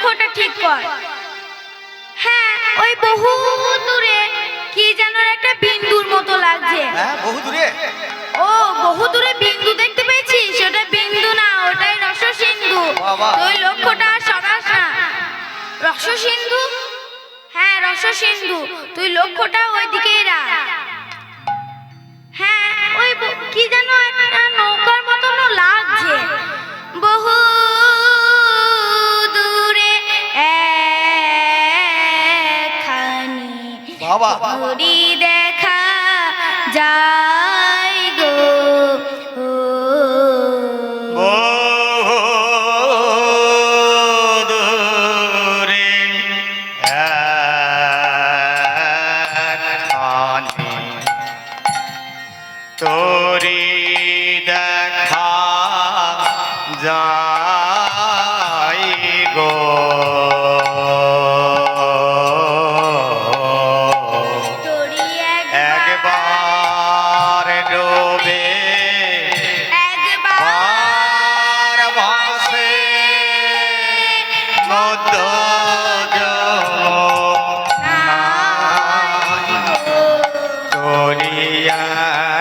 লক্ষ্যটা ঠিক কর। হ্যাঁ, ওই বহু দূরে কি যেন একটা বিন্দুর মতো লাগছে। হ্যাঁ, বহু দূরে। ও, বহু দূরে বিন্দু দেখতে পেয়েছিস? সেটা বিন্দু না, ওটাই রসসিন্ধু। তুই লক্ষ্যটা সরাস না। রসসিন্ধু? হ্যাঁ, রসসিন্ধু। তুই লক্ষ্যটা ওই দিকেই রাখ। হ্যাঁ, ওই কি যেন একটা নৌকার মতনও লাগছে। বহু দূরে একখানি ঘুড়ি দেখা যায় গো। তোরি দেখা যায় গো। একবার ডোবে একবার ভাসে মধ্য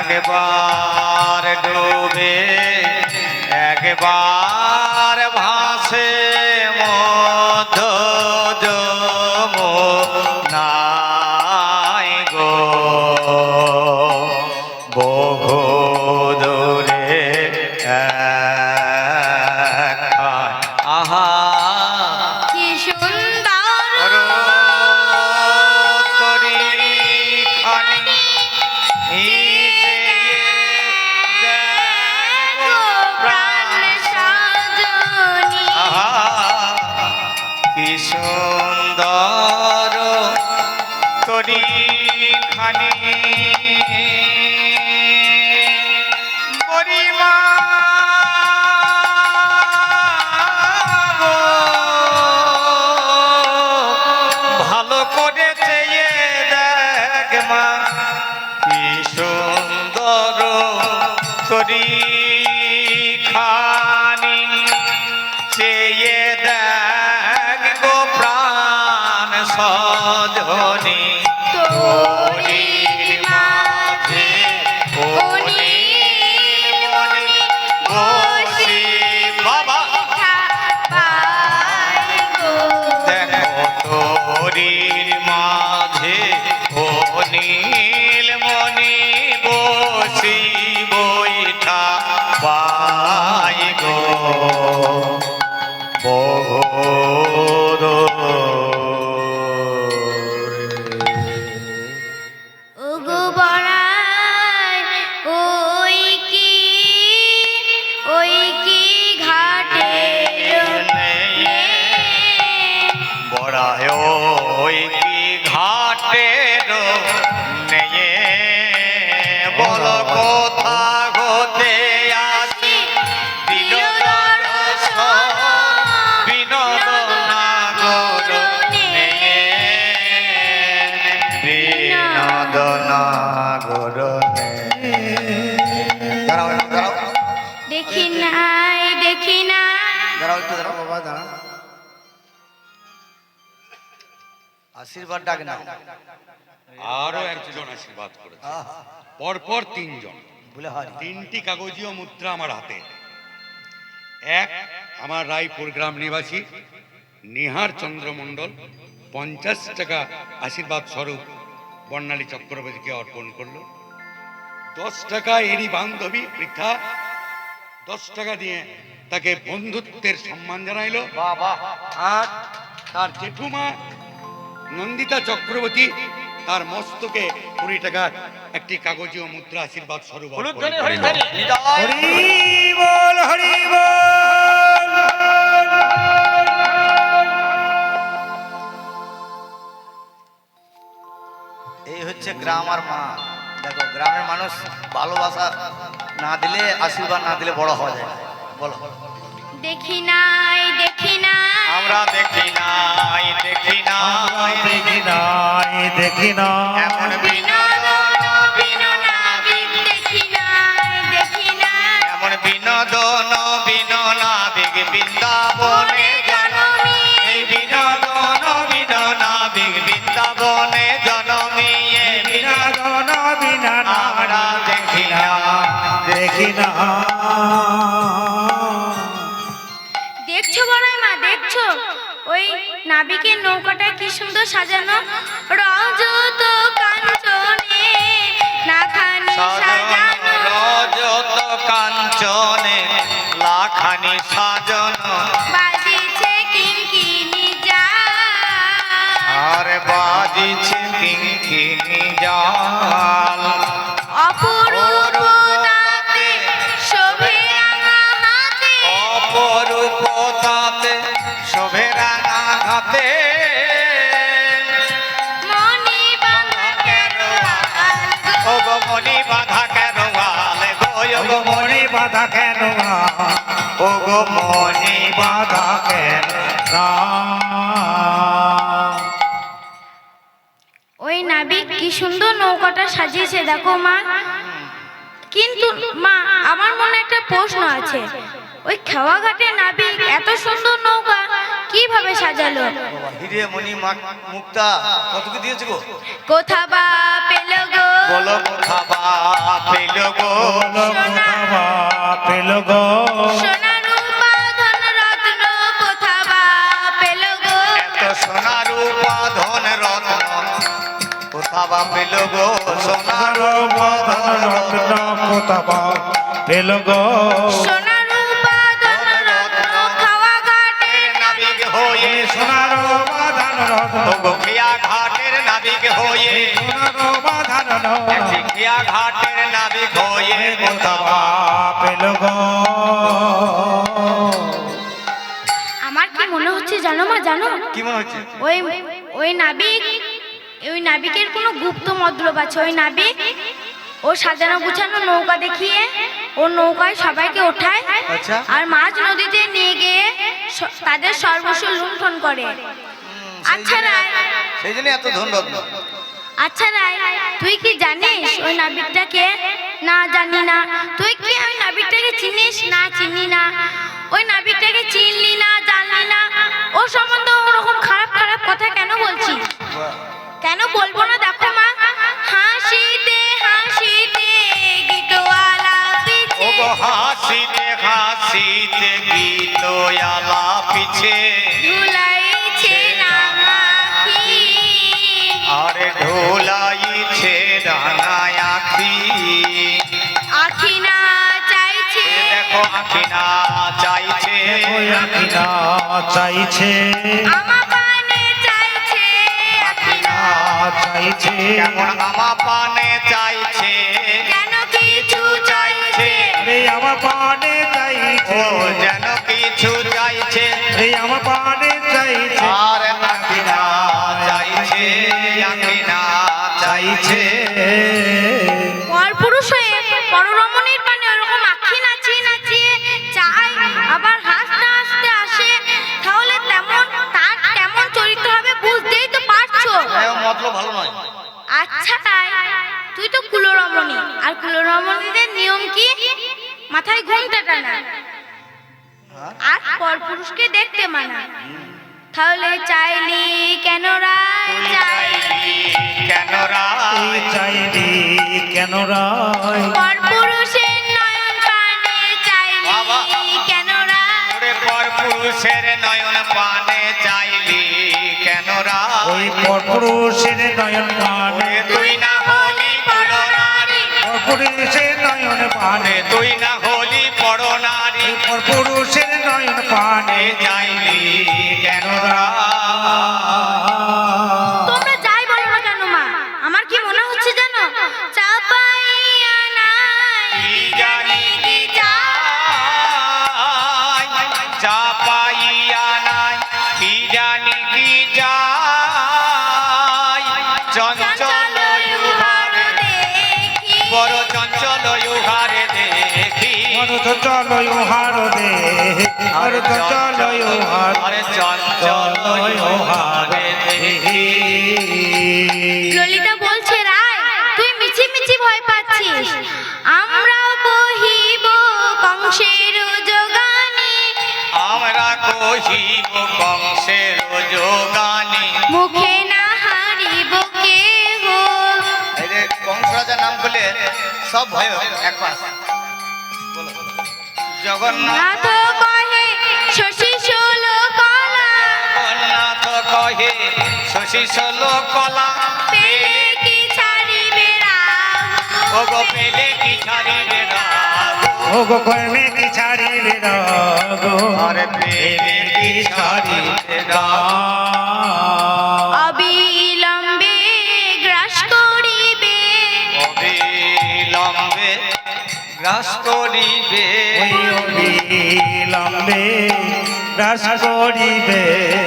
একবার ডুবে একবার ভাসে মধ্য যমুনায় গো। বহু দূরে আহা কি সুন্দর করি খানি কি সুন্দর করি খানি পরিমা ভালো করে চেয়ে দেখ মা কি সুন্দর করি খানি চেয়ে দেখ গো প্রাণ সজনী তোরির মাঝে মনি বসি বাবা দেখো তোরির মাঝে ও নীলমণি বসি বৈঠা পাই গো। ওগো বড়াই ওই কি ঘাটে বড়ায় ওই কি ঘাটের নেয়ে বল কোথা গোতে আসি বিনোদ নাগর নেয়ে বিনোদ নাগর দেখি নাই দাঁড়াও একটু দাঁড়াও বাবা দাঁড়াও। আশীর্বাদ ডাক না আরো একজন আশীর্বাদ করেছে পরপর তিনজন বলে হয় তিনটি কাগজীয় মুদ্রা আমার হাতে। এক আমার রায়পুর গ্রাম নিবাসী নিহার চন্দ্র মণ্ডল 50 টাকা আশীর্বাদ স্বরূপ বর্ণালী চক্রবর্তীকে অর্পণ করলো। 10 টাকা এরই বান্ধবী পৃথা 10 টাকা দিয়ে তাকে বন্ধুত্বের সম্মান জানাইলো। আর তার জেঠুমা নন্দিতা চক্রবর্তী তার মস্তকে 20 টাকার একটি কাগজীয় মুদ্রা আশীর্বাদ স্বরূপ এই হচ্ছে গ্রাম আর মা। দেখো গ্রামের মানুষ ভালোবাসা না দিলে আশীর্বাদ না দিলে বড় হওয়া যায়। বলো দেখি নাই আমরা দেখি নাই এমন এমন বিনোদন বিনোনাবিক বৃন্দাবনে জনমী এই দেখি না। দেখছো বড়াই মা, দেখছো ওই নাবিকের নৌকাটা কি সুন্দর সাজানো, রজত কাঞ্চনে নাখানি সাজানো, রজত কাঞ্চনে লাখানি সাজানো, বাজিছে কিঙ্কিনি জাল, আরে বাজিছে কিঙ্কিনি জাল, অপরূপ তাতে শোভে রাঙা হাতে, অপরূপ তাতে শোভে রাঙা হাতে, মনি বাঁধা কেরোয়াল ও গো মনি বাঁধা কেরোয়াল গো, ও গো মনি বাধা কেন ও গো মনি বাধা কেন ওই নাবিক কি সুন্দর নৌকাটা সাজিয়েছে দেখো মা। কিন্তু মা, আমার মনে একটা প্রশ্ন আছে, ওই খেওয়াঘাটে নাবিক এত সুন্দর নৌকা কিভাবে সাজালো? হিরে মনি মুক্তা কত কি দিয়েছে গো? কোথা বা পেল গো, বলো কোথা বা পেল গো, পেল গো সোনা রূপা ধন রত্ন কোথা বা পেল গো, এত সোনা রূপা ধন রত্ন কোথা বা পেল গো, সোনা রূপা ধন রত্ন কোথাবা পেল গো সোনা রূপা ধন রত্ন খেওয়াঘাটের নাবিক হয়ে, সোনার বাঁধান রত্ন ও গো খেয়া ঘাটের নাবিক হয়ে, সোনার বাঁধান খেয়া ঘাটের নাবিক হয়ে কোথা কোথাবা পেল গো আমার কি মনে হচ্ছে জানো মা, জানো কি মনে হচ্ছে? ওই ওই নাবিক, ওই নাবিকের কোনো গুপ্ত মতলব আছে। ওই নাবিক ও সাজানো গুছানো নৌকা দেখিয়ে ও নৌকায় সবাইকে ওঠায়, আচ্ছা। আর মাঝ নদীতে নিয়ে গিয়ে তাদের সর্বস্ব লুণ্ঠন করে। আচ্ছা রায়, সেই জন্য এত ধন রত্ন। আচ্ছা রায়, তুই কি জানিস ওই নাবিকটাকে? না জানি না। তুই কি ওই নাবিকটাকে চিনিস? না চিনি না। ওই নাবিকটাকে চিনলি না, জানলি না, ও সম্বন্ধে ওরকম খারাপ খারাপ কথা কেন বলছিস? কেন বলবো না, দেখো মা, হাসিতে হাসিতে গীত আলাপিছে, ও গো হাসিতে হাসিতে গীত আলাপিছে, ধুলাইছে রাঙাখি, আরে ঢোলাইছে রাঙা আখি, আখি না চাইছে, এ দেখো আখি না চাইছে, আখিনা চাইছে আমা পানে চাইছে, আখি না চাইছে কেমন আমা পানে চাইছে, যেন কিছু চাইছে, রে আমার পানে চাইছে ও যেন কিছু চাইছে, রে আমার পানে চাইছে আর আখি না চাইছে, আখি না চাইছে। পরপুরুষ হয়ে পররমণীর পানে ওরকম আখি নাচিয়ে নাচিয়ে চায়, আবার হাসতে হাসতে আসে, তাহলে তেমন তার কেমন চরিত্র হবে বুঝতেই তো পারছো। মতলব ভালো নয়। আচ্ছা তাই, তুই তো কুলরমণী, আর কুলরমণীদের নিয়ম কি? মাথায় ঘুমটা টানা আর পরপুরুষকে দেখতে মানা। তাহলে চাইলি কেন রায়, চাইলি কেন তুই রায়, চাইলি কেন রায় পরপুরুষের নয়ন পানে, চাইলি বাবা। কেন রায়, ওরে পর পুরুষের নয়ন পানে চাইলি কেন রায়, ওই পরপুরুষের নয়ন পানে ওরে তুই না হলি পরনারী, পরপুরুষের নয়ন পানে তুই না হলি পরনারী, পরপুরুষের নয়ন পানে চাইলি কেন রায়। তোমরা যাই বলো না কেন মা, আমার কি মনে হচ্ছে জানো, চাপাইয়া নাই কি জানি কি যায়, চাপাইয়া নাই কি জানি কি যায়, চঞ্চল ইউহার দেখি, বড় চঞ্চল ইউহারে দেখি, মরু তো চলো হার দে আর তো চলো হার আরে চঞ্চল ইউহারে দেখি। ললিতা বলছে রায়, তুই মিছি মিছি ভয় পাচ্ছিস। আমরা কহিব কংসের যোগানি, আমরা কহিব কংসের যোগানি, মুখে না হারিব কেহ, এই যে কংস রাজার নাম করলে সব ভয় এক পাশ। জগন্নাথ নাথ কহে শশী ষোল কলা, জগন্নাথ কহে শশী ষোল কলা, পেলে কি ছাড়িবে রাহু। ওগো পেলে কি ছাড়িবে রাহু, ও গো কর্মে কি ছাড়িবে রাগ, আরে পেলে কি ছাড়িবে রাহু, অবিলম্বে গ্রাস করিবে, অবিলম্বে গ্রাস করিবে, ওই অবিলম্বে গ্রাস করিবে,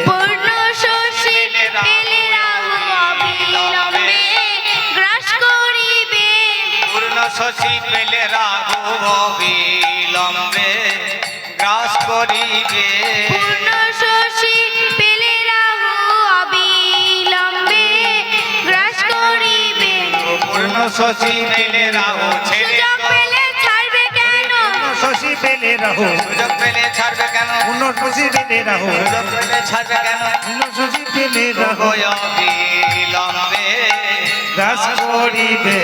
পূর্ণ শশী পেলে রাহু, অবিলম্বে গ্রাস করিবে, পূর্ণ শশী পেলে রাহু অবিলম্বে গ্রাস করিবে, পূর্ণ শশী পেলে রাহু, অবিলম্বে গ্রাস করিবে, পূর্ণ শশী পেলে রাহু ছেড়ে সুযোগ পেলে ছাড়বে কেন, শশী পেলে রাহু, সুযোগ পেলে ছাড়বে কেন, পূর্ণ শশী পেলে রাহু, সুযোগ পেলে ছাড়বে কেন, পূর্ণ শশী পেলে রাহু ওগো অবিলম্বে গ্রাস করিবে।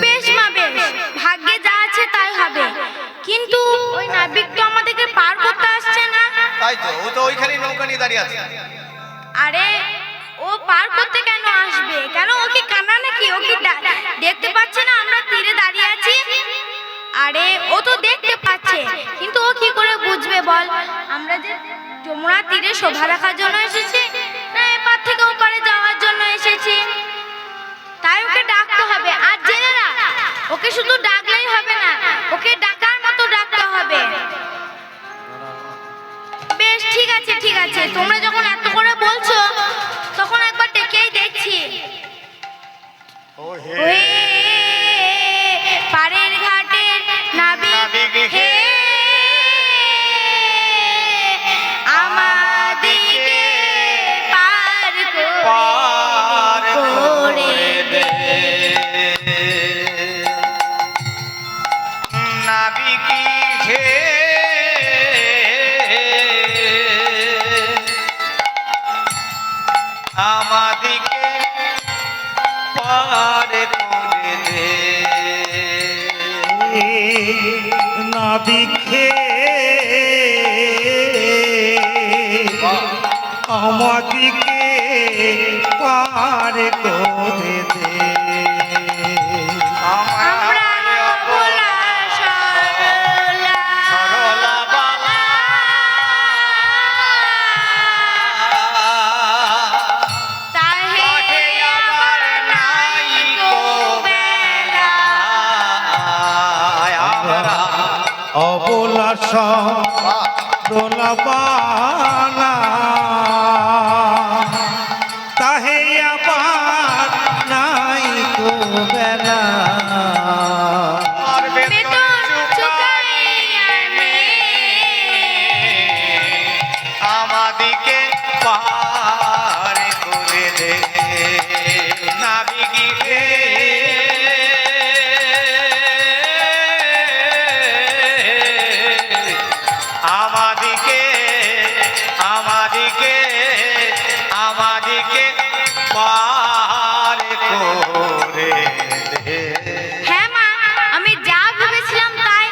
বেশ মা বেশ, ভাগ্যে যা আছে তাই হবে, কিন্তু ওই নাবিক তো আমাদেরকে পার করতে আসছে না। তাই তো, ও তো ওইখানে নৌকা নিয়ে দাঁড়িয়ে আছে। আরে ও পার করতে কেন আসবে? কেন ও কি কানা নাকি? ও কি দেখতে পাচ্ছে না আমরা তীরে দাঁড়িয়ে আছি? আরে ও তো দেখতে পাচ্ছে, কিন্তু ও কি করে বুঝবে বল আমরা যে যমুনা তীরে শোভা দেখার জন্য এসেছি, না এপার থেকে ওপারে যাওয়ার জন্য এসেছি? তাই ওকে ডাকতে হবে। আর জেনে না, ওকে শুধু ডাকলেই হবে না, ওকে ডাকার মতো ডাকতে হবে। বেশ ঠিক আছে ঠিক আছে, তোমরা যখন এত করে বলছো তখন একবার ডেকেই দেখছি। ওহে পারের ঘাটের নাবিক হে, আমাদিকে পার পার করে দে, নাবিকি হে, আমাদিকে পার করে দে, নাবিকে আমাদিকে পার করে দে, আমরা ভোলা সরলা সরলা বালা, তাহে আবার নাই গো বেলা। আমরা অবলাস দোলাবালা, তাহে আবার নাই তো বেলা, আর বেতন চুকাইয়া নে, আমাদিকে পার করে দে, নাবিকি হে, আমাদিকে আমাদিকে আমাদিকে পার করে দে। হ্যাঁ মা, আমি যা ভেবেছিলাম তাই।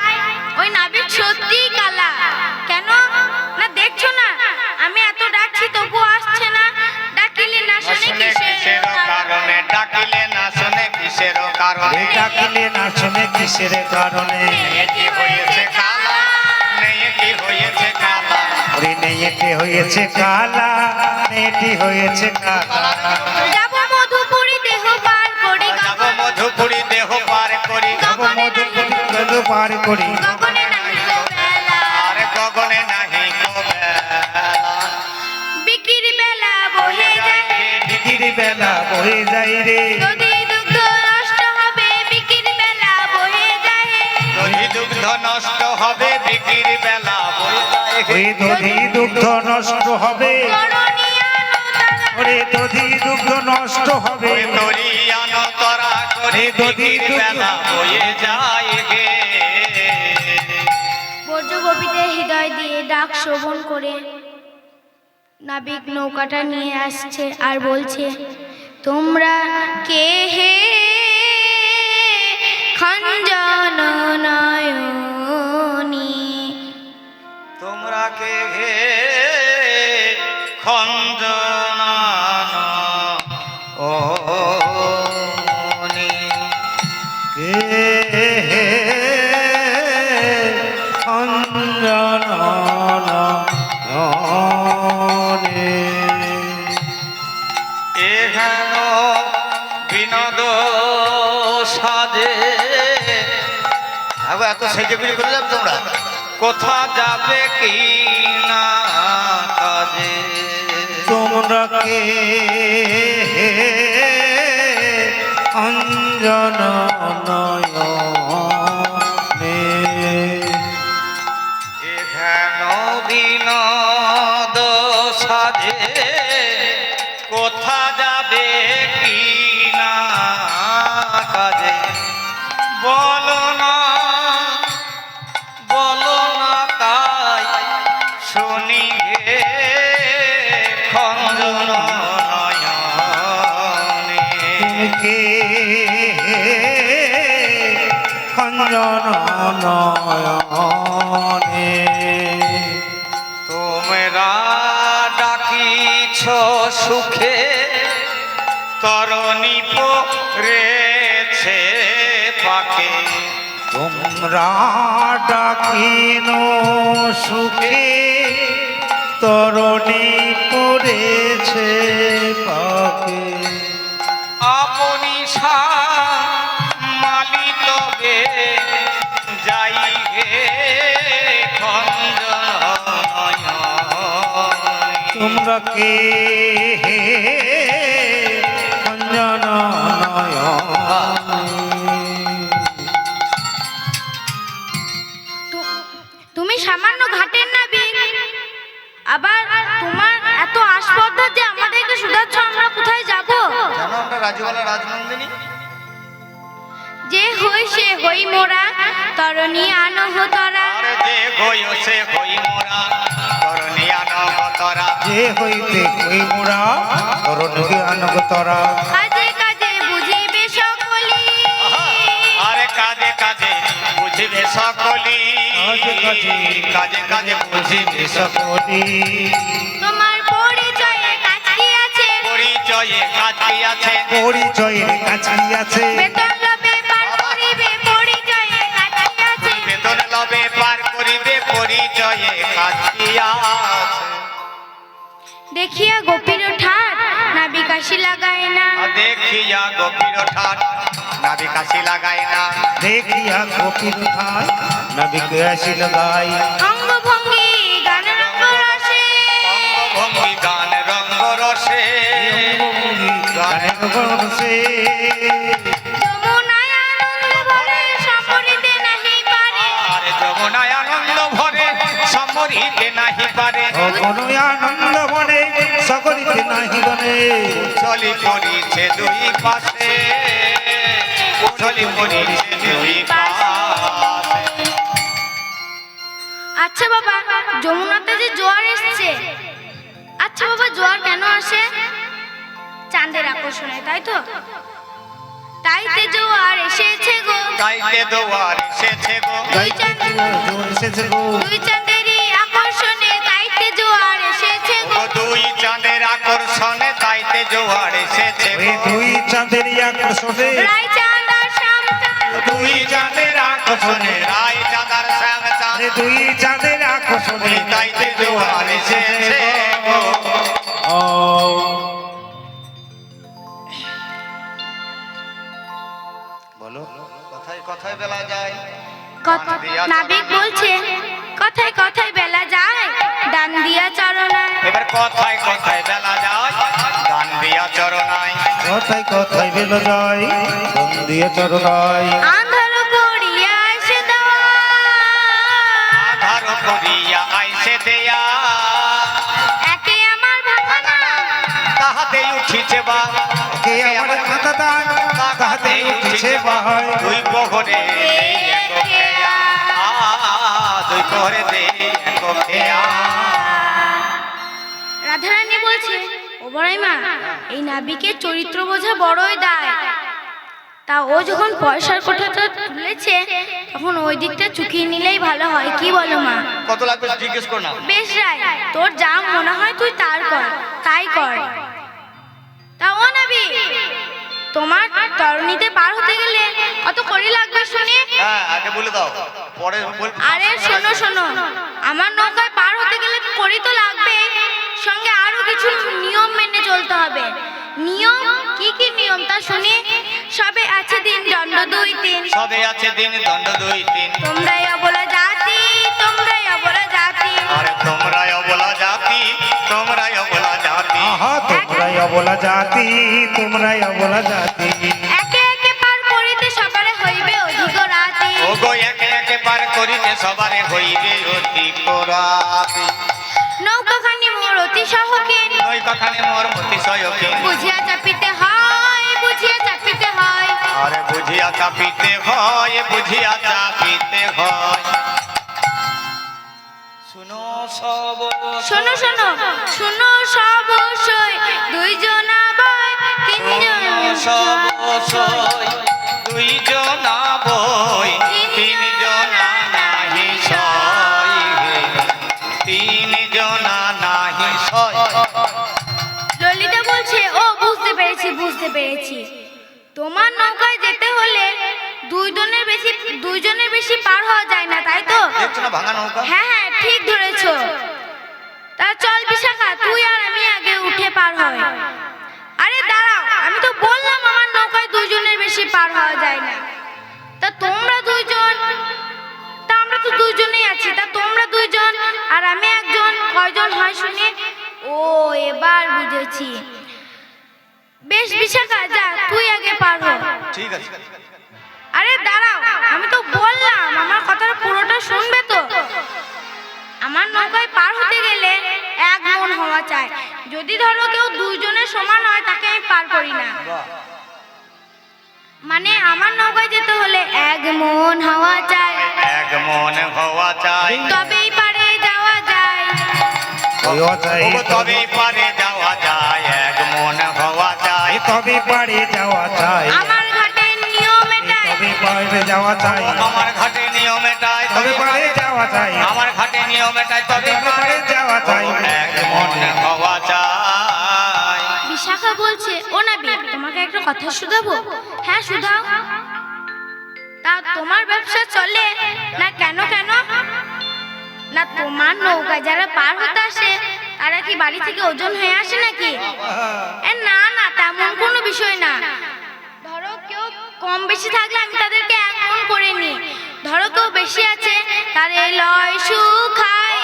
ওই নাবিক সত্যিই কালা। কেন না দেখছো না আমি এত ডাকছি তবু আসছে না? ডাকিলে না শুনে শুনে কিসের কারণে, ডাকিলে না শুনে কিসের কারণে, ডাকিলে না শুনে কিসের কারণে, কি হয়েছে কালা, নেই কি হয়েছে কালা, ওরে নেয়েটি হয়েছে কালা, নেটি হয়েছে কালা, যাব মধুপুরি দেহ পার করি, যাব মধুপুরি দেহ পার করি, যাব মধুপুরি পার করি, গগনে নাহি তো বেলা, আর গগনে নাহি গো বেলা, বিকির বেলা বহে যায়, বিকির বেলা বহে যাই রে, যদি দুগ্ধ নষ্ট হবে বিকির বেলা বহে যায়, দধি দুগ্ধ নষ্ট হবে বিকির বেলা বয়ে যায়, ওই দধি দুগ্ধ নষ্ট হবে, করণীয়ানো তারা, ওরে দধি দুগ্ধ নষ্ট হবে, ওই দরিয়ানো তরা করে বিকির বেলা বয়ে যায় গে। বর্জ্য গোপীদের হৃদয় দিয়ে ডাক শ্রবণ করে নাবিক নৌকাটা নিয়ে আসছে আর বলছে, তোমরা কে হে খঞ্জন নয়নী, মনি কে অঞ্জন নয়নে এহেন বিনোদ সাজে আগো এত সেজে গুলি করে যাবে তোমরা কোথা যাবে কি না কাজে তোমরা কে অঞ্জন নয়নে এহেন বিনোদ সাজে কোথা যাবে কি না কাজে বলো না তাই শুনি হে খঞ্জন নয়নে কে খঞ্জন নয়নে তোমরা ডাকিছ সুখে তরণী পড়েছে পাকে তোমরা ডাকিন সুখে তরণী পড়েছে পাকে আপনি মালি তবে যাই হে খঞ্জন নয়নে। তোমরা কে খঞ্জন নয়নে তুমি সামান্য ঘাটের নাবিক, আবার তোমার এত আস্পর্ধা যে আমাদেরকে শুধাচ্ছ আমরা কোথায় যাব? জানো আমরা রাজওয়ালা রাজনন্দিনী যে হই সে হই মোরা, তরণী আনহ তরা। আরে যে হই সে হই মোরা তরণী আনহ তরা যে হইতে হই মোরা তরণী আনগতরা কাজে কাজে বুঝিবে সকলি, আরে কাজে কাজে বুঝিবে সকলি কাজে কাজে কাজে কাজে বুঝিবে সকলি সকলি তোমার পরিচয়ে কাজ কি আছে? পরিচয়ে কাজ কি আছে পরিচয়ের কাছে আছে বেতন লবে পার করিবে, পরিচয়ে কাজ কি আছে? বেতন লবে পার করিবে পরিচয়ে কাজ কি আছে দেখিয়া গোপীর ঠাট নাবিক আসি লাগায় না, দেখিয়া গভীর ঠাট নাবিক আসি লাগায় না দেখিয়া গোপীর ঠাই নাবিক আসিল গাই অঙ্গভঙ্গি গান রঙ্গ রসে, অঙ্গভঙ্গি গান রঙ্গ রসে গানের বর্ষে যমুনায় আনন্দ ভরে সম্বরিতে নাহি পারে, আর যমুনায় আনন্দ ভরে সম্মরিতে নাহি পারে অগণয় আনন্দ মনে সকলিতে নাহি গনে চলি পড়িছে দুই পাশে চলি পড়িছে দুই পাশে আচ্ছা বাবা, যমুনাতে যে জোয়ার এসছে, আচ্ছা বাবা জোয়ার কেন আসে? চাঁদের আকর্ষণে, তাই তো? তাইতে জোয়ার এসেছে গো, তাইতে দোয়ার এসেছে গো দুই চাঁদের জোর এসেছে গো দুই চাঁদেরই আকর্ষণে তাইতে জোয়ার এসেছে ও গো। দুই চাঁদের আকর্ষণে তাইতে জোয়ার এসেছে ওই গো দুই চাঁদের আকর্ষণে রায় চাঁদ আর শ্যাম চাঁদ, দুই চাঁদের আকর্ষণে রায় চাঁদার শ্যাম চাঁদ আরে দুই চাঁদের আকর্ষণে তাইতে জোয়ার এসেছে গো ও বলো কথায় কথায় বেলা যায় নাবিক বলছে কথায় কথায় বেলা যায়, ডান দিয়া চরণায়। এবার কথায় কথায় বেলা যায় গান দিয়া চরণায় কথায় কথায় বেল যায় বন দিয়ে চরণায় আন্ধার করিয়া এসে দেওয়া, আধার করিয়া আইসে দেয়া একে আমার ভাবনা তাহাতে উঠিছে বা কে আমার মাথা দান তাহাতে উঠেছে বাহায় দুই প্রহরে দুই প্রহরে দে খেয়া রাধারানী বলছে ও বড়াই মা, এই নাবিকের চরিত্র বোঝা বড়ই দায়, তা ও যখন পয়সার কোঠাটা তুলেছে তখন ওই দিকটা চুকিয়ে নিলেই ভালো হয়, কি বলো মা? কত লাগবে জিজ্ঞেস কর না বেশ রায়, তোর যা মনে হয় তুই তাই কর। তা ও নাবি তোমার তরুণীতে পার হতে গেলে কত কড়ি লাগবে শুনে? হ্যাঁ আগে বলে দাও, পরে বলবো। আরে শোনো শোনো, আমার নৌকায় পার হতে গেলে কড়ি তো লাগবে, সঙ্গে আরো কিছু নিয়ম মেনে চলতে হবে। নিয়ম কি কি নিয়ম তা শুনি। সবে আছে দিন দণ্ড 2 3, সবে আছে দিন দণ্ড 2 3। তোমরাই অবলা জাতি, তোমরাই অবলা জাতি। আরে তোমরাই অবলা জাতি, তোমরাই অবলা জাতি। আহা তোমরাই অবলা জাতি, তোমরাই অবলা জাতি। একে একে পার করিতে সবারে হইবে অধিক রাতি। ওগো একে একে পার করিতে সবারে হইবে অধিক রাতি। নৌকাখানি মোর অতি সহকে, ওই কথানে মোর মতি সয়কে। বুঝিয়া চাপিতে হয়, বুঝিয়া চাপিতে হয়। আরে বুঝিয়া চাপিতে হয়, বুঝিয়া চাপিতে হয়। শুনো সব, শোনো শোনো, শুনো সব সই, 2 জনা বয় 3 জন সব সই, 2 জনা বই 3 জনা নাহি সই হে, 3 জনা নাহি সই। ললিতা বলছে, ও বুঝতে পেরেছি বুঝতে পেরেছি। তোমার নৌকায় যেতে হলে 2 জনের বেশি পার হওয়া যায় না, তাই তো? দেখছো না ভাঙা নৌকা? হ্যাঁ হ্যাঁ ঠিক ধরেছো। তা চল বিশাখা, তুই আর আমি আগে উঠে পার হই। আরে দাঁড়াও, আমি তো বললাম আমার নৌকায় 2 জনের বেশি পার হওয়া যায় না। তা তোমরা 2 জন, তা আমরা তো 2 জনেই আছি, তা তোমরা 2 জন আর আমি 1 জন, কয়জন হয় শুনি? ও এবার বুঝেছি। বেশ বিশাখা, যা তুই আগে পার হ। ঠিক আছে। আরে দাঁড়াও, আমি তো বললাম আমার কথাটা পুরোটা শুনবে তো। আমার নৌকায় পার হতে গেলে 1 মন হওয়া চাই। যদি ধরো কেউ 2 জনের সমান হয় তাকে আমি পার করি না। মানে আমার নৌকায় যেতে হলে 1 মন হওয়া চাই, 1 মন হওয়া চাই, তবেই পারে যাওয়া যায়। হওয়া চাই, ওগো তবেই পারে যাওয়া যায়, 1 মন হওয়া চাই। তবে পারে যাওয়া চাই, আমার ঘাটের নিয়ম এটাই, তবে পারে যাওয়া চাই, আমার ঘাটে নিয়ম এটাই, তবে পারে যাওয়া চাই, আমার ঘাটে নিয়ম এটাই, তবে তবে পারে যাওয়া চাই। 1 মন হওয়া চাই। বিশাখা বলছে, ও নাবি তোমাকে একটা কথা শুধাবো? হ্যাঁ শুধাও। তা তোমার ব্যবসা চলে না কেন কেন? না তোমার নৌকায় যারা পার হতে আসে তারা কি বাড়ি থেকে ওজন হয়ে আসে নাকি? না না, তেমন কোনো বিষয় না। ধরো কেউ কম বেশি থাকলে আমি তাদেরকে 1 মন করে নিই। ধরো কেউ বেশি আছে, তারে লয় সুখায়ে,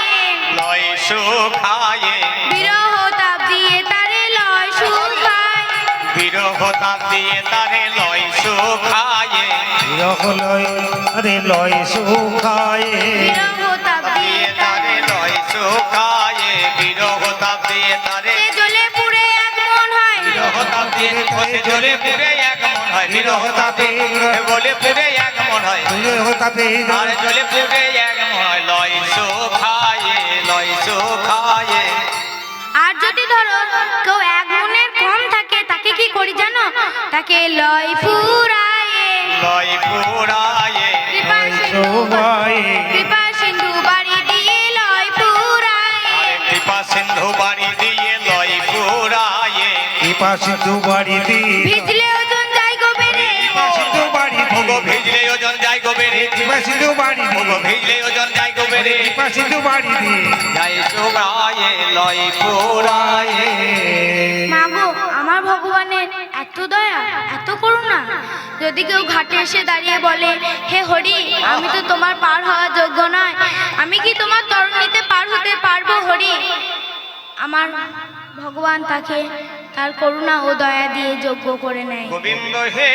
লয় সুখায়ে, বিরহ তাপ দিয়ে তারে লয় সুখায়, বিরহ তাপ দিয়ে তারে লয় সুখায়ে, বিরহ লয় আরে লয় সুখায়ে, বিরহ তাপ দিয়ে দিয়ে তারে লয় সুখায়ে, বিরহ তাপ দিয়ে তারে সে জ্বলে পুড়ে 1 মন হয়। বিরহ তাপ দিয়ে ওতে জ্বলে পুড়ে 1 মন হয়, বিরহ তাপে বলে পুড়ে 1 মন হয়, বিরহ তাপে আর জ্বলে পুড়ে 1 মন হয়, লয় সুখায়ে, লয় সুখায়ে। আর যদি ধরো কেউ 1 মনের কম থাকে তাকে কি করি জানো? তাকে লয় ফুরায়ে, লয় পুরায়ে, কৃপা সিন্ধু, শোভায়ে, কৃপা সিন্ধু বাড়ি দিয়ে লয় ফুরায়ে, আরে কৃপা সিন্ধু বাড়ি দিয়ে লয় পুরায়ে, কৃপা সিন্ধু বাড়ি দিয়ে, ভিজলে ওজন যাই গো বেড়ে, কৃপা সিন্ধু বাড়ি ওগো দিয়ে, ভিজলে ওজন যাই গো বেড়ে, কৃপা সিন্ধু বাড়ি ওগো দিয়ে, ভিজলে ওজন যাই গো বেড়ে, কৃপা সিন্ধু বাড়ি দিয়ে। যাই সুরায়ে লয় পুরায়ে। মাগো আমার ভগবানের এত দয়া এত করুণা। যদি কেউ ঘাটে এসে দাঁড়িয়ে বলে, হে হরি আমি তো তোমার পার হওয়ার যোগ্য নয়, আমি কি তোমার তরুণীতে পার হতে পারবো হরি? আমার ভগবান তাকে তার করুণা ও দয়া দিয়ে যোগ্য করে নেয়। গোবিন্দ হে,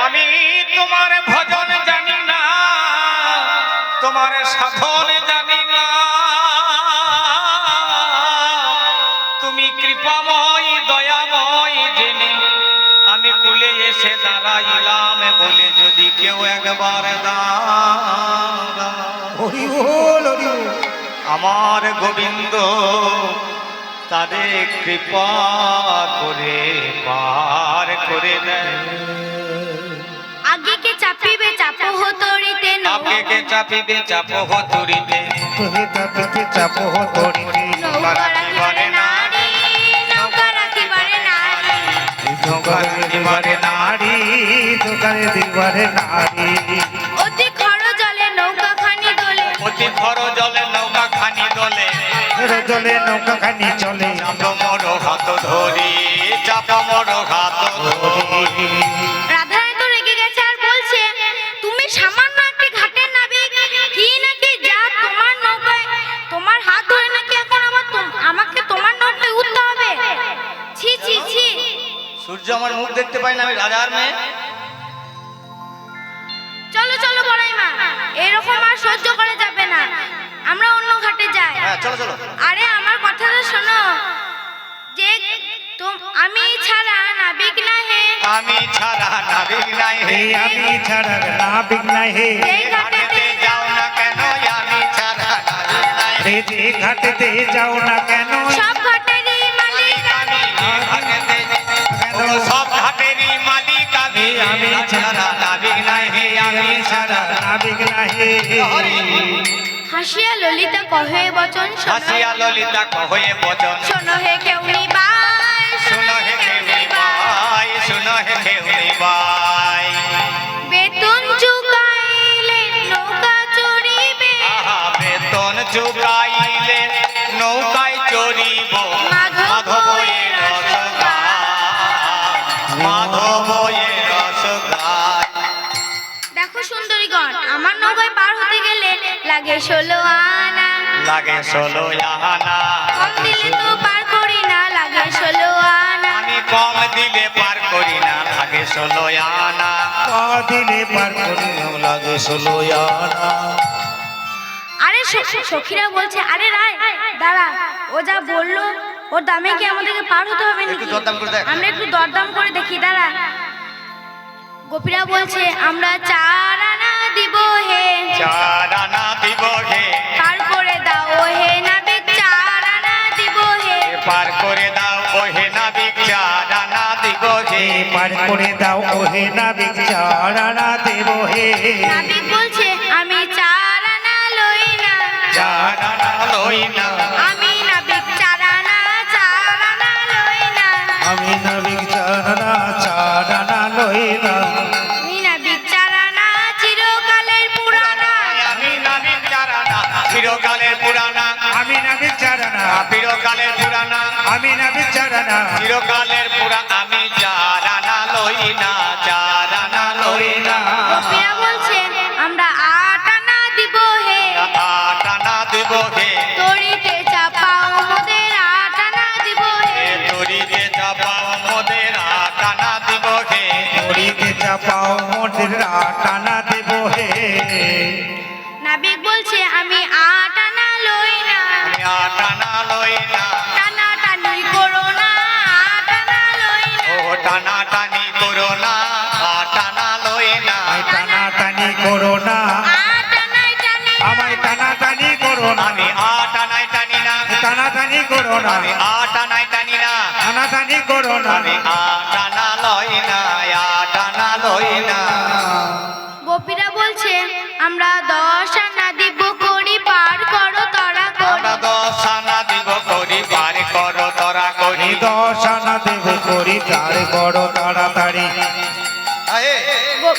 আমি তোমার ভজন জানি না, তোমার সাধন জানি না, তুমি কৃপাময় দয়াময় জেনে আমি কুলে এসে দাঁড়াইলাম বলে যদি কেউ একবার হরি বল হরি বল। আমার গোবিন্দ তারে কৃপা করে পার করে দেয়। আগে কে চাপিবে চাপো হতরিতে, আপনাকে চাপিবে চাপ হতুরিতে, তোহে তাপিতে চাপ হতরিতে, নৌকা রাখিবারে নারী, জোগাড় দিবারে নারী, জোগাড় দিবারে নারী। অতি খর জলে নৌকা খানি দোলে, অতি খর জলে নৌকা খানি দোলে, জলে নৌকা খানি চলে চাপ মোর হাত ধরি, চাপ মোর হাত ধরি। রাধারানী তো রেগে গেছে আর বলছে তুমি সামান্য একটি ঘাটের নাবিক, কি নাকি যা তোমার নৌকায় তোমার হাত ধরে নাকি এখন আবার আমাকে তোমার নৌকায় উঠতে হবে? ছি ছি ছি। সূর্য আমার মুখ দেখতে পাই না, আমি রাজার মেয়ে। চলো চলো বড়াই মা, এরকম আর সহ্য করা যাবে না, আমরা অন্য ঘাটে যাই। হ্যাঁ চলো চলো। আরে আমার কথাটা শোনো, যে আমি ছাড়া নাবিক না হে, আমি ছাড়া নাবিক নাই হে, হে আমি ছাড়া নাবিক নাই হে। যেই ঘাটেতে ঘাটেতে যাও না কেন, আমি ছাড়া নাবিক নাই হে। হে যে ঘাটেতে যাও না কেন, সব ঘাটেরই মালিক আমি, ঘাটেতে ও সব ঘাটেরই মালিক আমি, আমি ছাড়া নাবিক নাই হে, আমি ছাড়া। নাবিক নাই হে। হাসিয়া ললিতা কহে বচন, শোনো হাসিয়া ললিতা কহে বচন, শোনো হে কেউনি বাই, শুনো হে খেউনি বাই, শুনো হে খেউনি বাই। বেতন চুকাইলে নৌকা চড়িবে, আহা বেতন চুকাইলে নৌকায় চড়িব, মাধবের রস গায়, মাধবের রস গায়। দেখো সুন্দরীগণ, আমার নৌকায় পার হতে গেলে লাগে 16 আনা, লাগে 16 আনা, কম দিলে তো পার করি না, লাগে 16 আনা। আমি কম দিলে পার করি না, লাগে 16 আনা। দিলে পার করি লাগে 16 আনা। আরে সখীরা বলছে, আরে রায় দাঁড়া, ও যা বললো ওর দামে কি আমাদেরকে পার হতে হবে একটু নাকি? দরদাম করে দেখ। আমরা একটু দরদাম করে দেখি, দাঁড়া। গোপীরা বলছে আমরা 4 আনা দিব হে, 4 আনা দিব হে, পার করে দাও হে নাবিক, 4 আনা দিব হে। পার করে দাও ওহে নাবিক, 4 আনা দিব হে। পার করে দাও ওহে নাবিক, 4 আনা দেব হে। নাবিক বলছে আমি 4 আনা লই না, 4 আনা লই না, আমি নাবিক 4 আনা লই না, আমি নাবিক 4 আনা, 4 আনা লই না। আমি নাবিক 4 আনা চিরকালের পুরানা, আমি নাবিক 4 আনা চিরকালের পুরানা, আমি নাবিক 4 আনা, চিরকালের পুরানা, আমি নাবিক 4 আনা। চিরকালের পুরানা। আমি 4 আনা লই না, 4 আনা লই না। গোপীরা বলছে আমরা 8 আনা দিব হে, 8 আনা দিব হে, তরিতে চাপাও মোদের 8 আনা দিব হে। তরিতে চাপাও মোদের 8 আনা দিব হে। তরিতে চাপাও মোদের 8 আনা দেব হে। নাবিক বলছে আমি 8 আনা লই না, আমি 8 আনা লই না, টানা টানি করো না, 8 আনা লই না, ও টানা টানি করো না, 8 আনা লই না। আমায় টানা টানি করো না, 8 আনায় টানি, আমায় টানা টানি করো না, আমি 8 আনায় টানি না, টানা টানি করো না, আমি 8 আনায় টানি না, টানা টানি করো না। আমি 8 আনা লই না, 8 আনা লই না। গোপীরা বলছে আমরা 10 আনা দিব করি, পার করো তোরা আমরা করি। 10 আনা দিব করি, পার করো তোরা করি। 10 আনা দেব করি, পার করো তাড়াতাড়ি।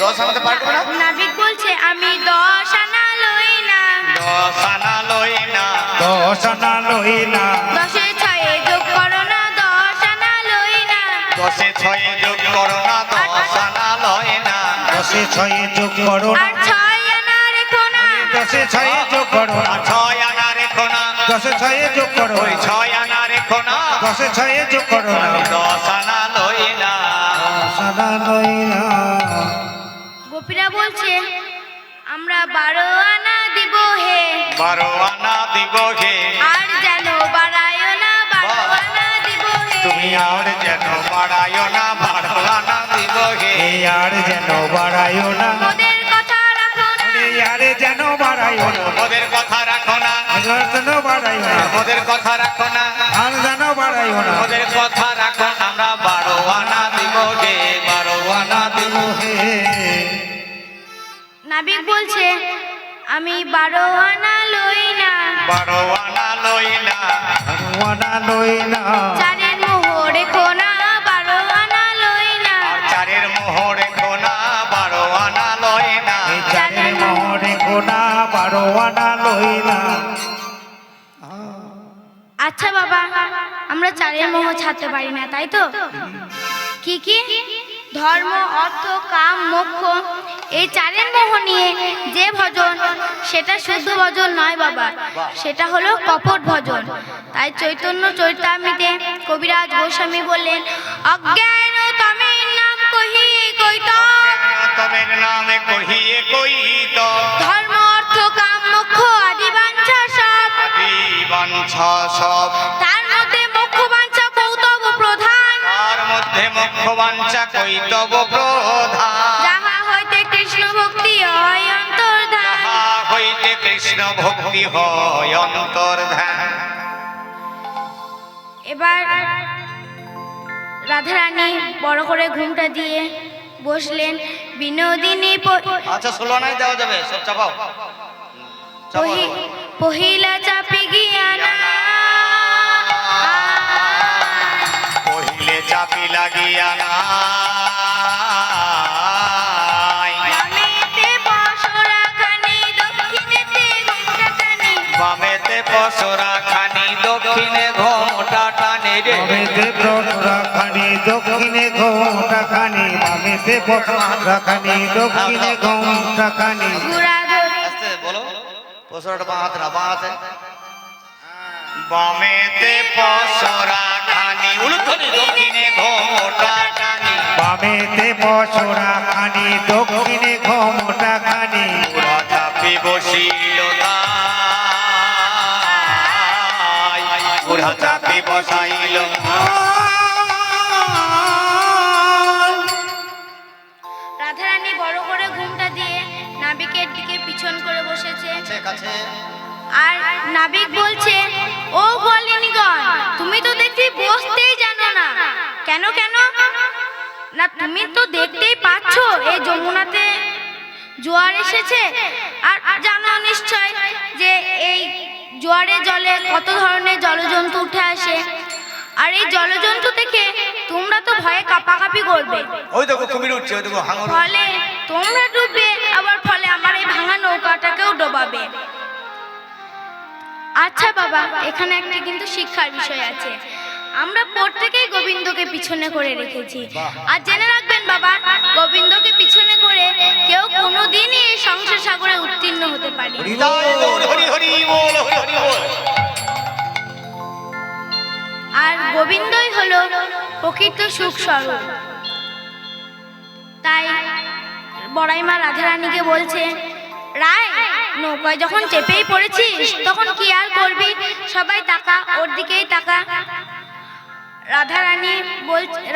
10 আনাতে পার করবে না? নাবিক বলছে আমি 10 আনা লই না, 10 আনা লই না, 10 আনা লই না, 10 এ 6 যোগ করো না, 10 আনা লই না, 10 এ 6 যোগ করো না, 10 আনা লই না। 10 এ 6 যোগ করো না, আর 6 আনা রেখো না, 10 এ 6 যোগ করো না, 6 আনা রেখো না, 10 এ 6 যোগ করো ওই না, 6 আনা রেখো না, 10 এ 6 যোগ করো না। 10 আনা লই না। 10 আনা লই না। গোপীরা বলছে আমরা 12 আনা দিব হে, 12 আনা দিব হে, আর যেন বাড়ায়ও না, 12 আনা দিব হে। তুমি আর যেন বাড়াইও না, 12 আনা দিব হে। এই আর যেন বাড়াইও না, মোদের কথা রাখো না, এই আর যেন বাড়াইও না, ওদের কথা রাখো না, আর যেন বাড়াইও না, ওদের কথা রাখো না, আর যেন বাড়াইও না। ওদের কথা রাখো না। আমরা 12 আনা দিব হে, 12 আনা দিব হে। নাবিক বলছে আমি 12 আনা লই না, 12 আনা লই না, আনা লই না, চারের মোহ রেখো না, 12 আনা লই না, চারের মোহ ছাড়তে পারি না, তাই তো? কি কি? ধর্ম, অর্থ, কাম, মোক্ষ, এই চারের মোহ নিয়ে যে ভজন, সেটা শুদ্ধ ভজন নয় বাবা, সেটা হলো কপট ভজন। তাই চৈতন্য চরিতামৃতে কবিরাজ গোস্বামী বললেন, অজ্ঞান তমের নাম কহিয়ে কইত, তমের নামে কহিয়ে কইত, ধর্ম, অর্থ, কাম, মোক্ষ আদি বাঞ্ছা সব, আদি বাঞ্ছা সব, তার মধ্যে মোক্ষ বাঞ্ছা কৌতব প্রধান, তার মধ্যে মুখ্য বাঞ্ছা কৈতব প্রধান, যাহা হইতে কৃষ্ণ ভক্তি হয় অন্তর্ধান। যাহা হইতে কৃষ্ণ ভক্তি হয় অন্তর্ধান। এবার রাধারানী বড় করে ঘুমটা দিয়ে বসলেন। বিনোদিনী আচ্ছা, 16 নাই দেওয়া যাবে, সব চাপাও চাপাও। পহিলা চাপি গিয়া না, পहिले চাপি লাগিয়া নাই, বামেতে বসরা খানি দক্ষিণেতে ঘুমটা টানি, বামেতে পসরা খানি দক্ষিণে ঘোমটা টানে রে, বামেতে পসরা খানি দক্ষিণে ঘোমটা খানি, বামেতে পসরা খানি দক্ষিণে ঘোমটা খানি। ঘোড়া ধরে আস্তে বলো, পসরাটা বাঁ হাতে না, বাঁ হাতে। বামেতে পসরা খানি উলুধ্বনি দক্ষিণে ঘোমটা টানি, বামেতে পসরা খানি দক্ষিণে ঘোমটা খানি, পুরা চাপি বসিল তাই, পুরা চাপি বসাইল রাধারানী বড় করে ঘুমটা দিয়ে নাবিকের দিকে পিছন করে বসেছে। কাছে কাছে। আর নাবিক বলছে, ও গোয়ালিনীগণ, তুমি তো দেখছি বসতেই জানো না। কেন কেন? না তুমি তো দেখতেই পাচ্ছ এই যমুনাতে জোয়ার এসেছে, আর জানো নিশ্চয় যে এই জোয়ারে জলে কত ধরনের জলজন্তু উঠে আসে, আর এই জলজন্তু দেখে তোমরা তো ভয়ে কাঁপাকাঁপি করবে, ওই দেখো কুমির উঠছে, ওই দেখো হাঙর। ফলে তোমরা ডুববে, আবার ফলে আমার এই ভাঙা নৌকাটাকেও ডোবাবে। আচ্ছা বাবা, এখানে একটা কিন্তু শিক্ষার বিষয় আছে। আমরা প্রত্যেকেই গোবিন্দকে পিছনে করে রেখেছি, আর জেনে রাখবেন বাবা, গোবিন্দকে পিছনে করে কেউ কোনোদিনই এই সংসার সাগরে উত্তীর্ণ হতে পারে। হরি বল, হরি হরি বল, হরি হরি বল। আর গোবিন্দই হলো প্রকৃত সুখ স্বরূপ। তাই বড়াই মা রাধারানীকে বলছে, রায়, নৌকায় যখন চেপেই পড়েছিস তখন কি আর করবি, সবাই তাকা, ওর দিকেই তাকা।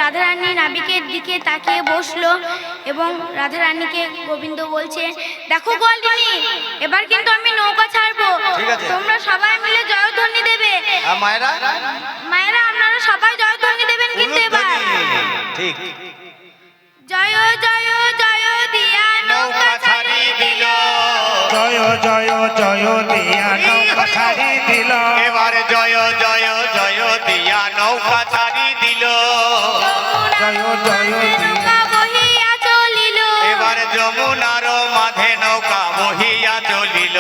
রাধারানী নাবিকের দিকে তাকিয়ে বসলো এবং রাধারানীকে গোবিন্দ বলছে, দেখো গোয়ালিনী, এবার কিন্তু আমি নৌকা ছাড়বো, ঠিক আছে। তোমরা সবাই মিলে জয়ধ্বনি দেবে। আর মায়েরা মায়েরা আপনারা সবাই জয়ধ্বনি দেবেন কিন্তু এবার। ঠিক। জয় জয় জয় দিয়া নৌকা ছাড়ি দিল, জয় জয় জয় দিয়া নৌকা ছাড়ি দিল, এবার জয় জয় জয় দিয়া নৌকা ছাড়ি দিল, জয় জয় নৌকা বহিয়া চলিল, এবার যমুনার মাঝে নৌকা বহিয়া চলিল,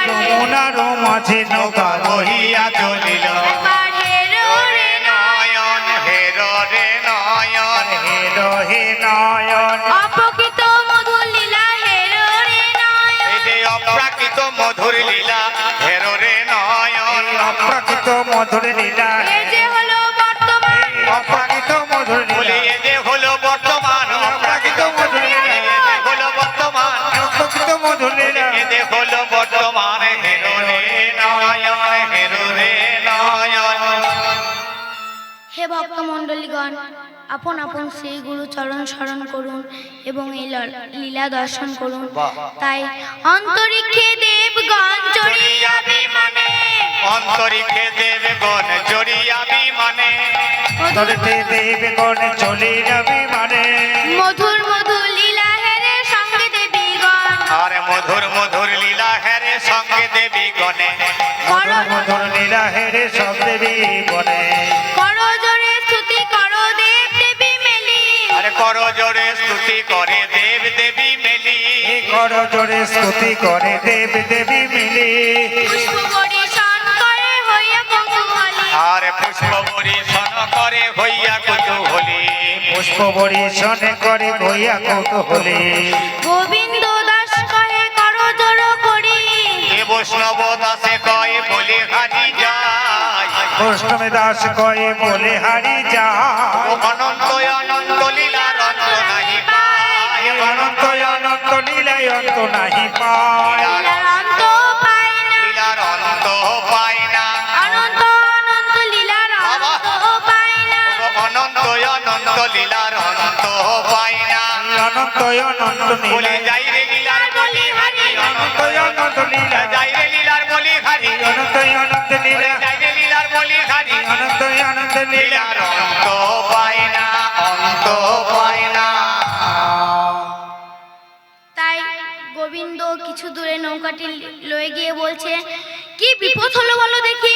যমুনার মাঝে নৌকা বহিয়া চলিল, এবার হেরো রে নয়ন হেরো রে নয়ন, হেরো হে নয়ন, অপ্রকৃত মধুর লীলা হেরো রে নয়ন, এই যে অপ্রাকৃত মধুর লীলা হেরো রে নয়ন, অপ্রাকৃত মধুর লীলা, এ যে হলো বর্তমান, অপ্রাকৃত মধুর বলি লীলা, এ যে হলো বর্তমান, অপ্রাকৃত মধুর লীলা, এ যে হলো বর্তমান, অপ্রাকৃত মধুর লীলা, এ যে হলো বর্তমান, হেরো রে নয়ন, হেরো রে নয়ন। হে ভক্ত মণ্ডলীগণ, আপন আপন শ্রী গুরু চরণ স্মরণ করুন এবং এই লীলা দর্শন করুন। তাই অন্তরিক্ষে দেবগণ চড়িয়া বিমানে, অন্তরিক্ষে দেবগণ চড়িয়া বিমানে, ধরতে দেবগণ চলে যাবে মানে, মধুর মধুর লীলা হেরে সঙ্গে দেবীগণ, আর মধুর মধুর লীলা হেরে সঙ্গে দেবী গণে, মধুর মধুর লীলা হেরে সব দেবী বনে, করো জোরে স্তুতি করো দেব দেবী মেলি, আর করো জোরে স্তুতি করে দেব দেবী মেলি, কর জোরে স্তুতি করে দেব দেবী মিলি, পুষ্প পরিশন করে হইয়া কৌতূহলী, আর পুষ্প পরিশন করে হইয়া কুতুহলী পুষ্প বরিশনে করে গইয়া কৌতূহলী গোবিন্দ দাস কহে করো জড়ো করি এ বৈষ্ণব দাসে কয় বলে হারি যায় বৈষ্ণব দাস কয়ে বলে হারি যায় ও অনন্ত অনন্ত লীলার অন্ত নাহি পায় অনন্ত অনন্ত লীলায় অন্ত নাহি পায় লীলার অন্ত পাই না লীলার অন্ত পায় না অনন্ত অনন্ত লীলার অন্ত পাই না ও অনন্ত অনন্ত লীলার অন্ত পায় না অনন্ত অনন্ত বলে লীলা যাই রে লীলার বলি হারি অনন্ত অনন্ত লীলা যাই রে লীলার বলি হারি অনন্ত অনন্ত লীলা যাই রে লীলার বলি হারি অনন্ত অনন্ত লীলা লীলার অন্ত পায় না অন্ত পায় না তাই গোবিন্দ কিছু দূরে নৌকাটি লয়ে গিয়ে বলছে কি বিপদ হলো বলো দেখি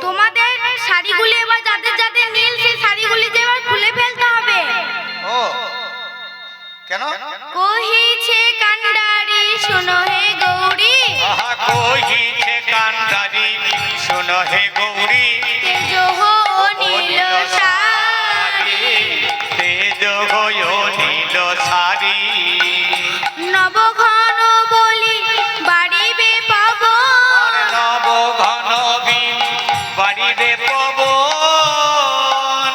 তোমাদের শাড়িগুলি এবার যাদের যাদের নীল সেই শাড়িগুলি যে এবার খুলে ফেলতে হবে ও কেন কহিছে কান্ডারি শোনো হে গৌরী আহা কহিছে কান্ডারি শোনো হে গৌরী তেজ নীল শাড়ি তেজ হয় নীল শাড়ি নবঘন বলি বাড়িবে পাব আর নব ঘন বিন বাড়িরে পবন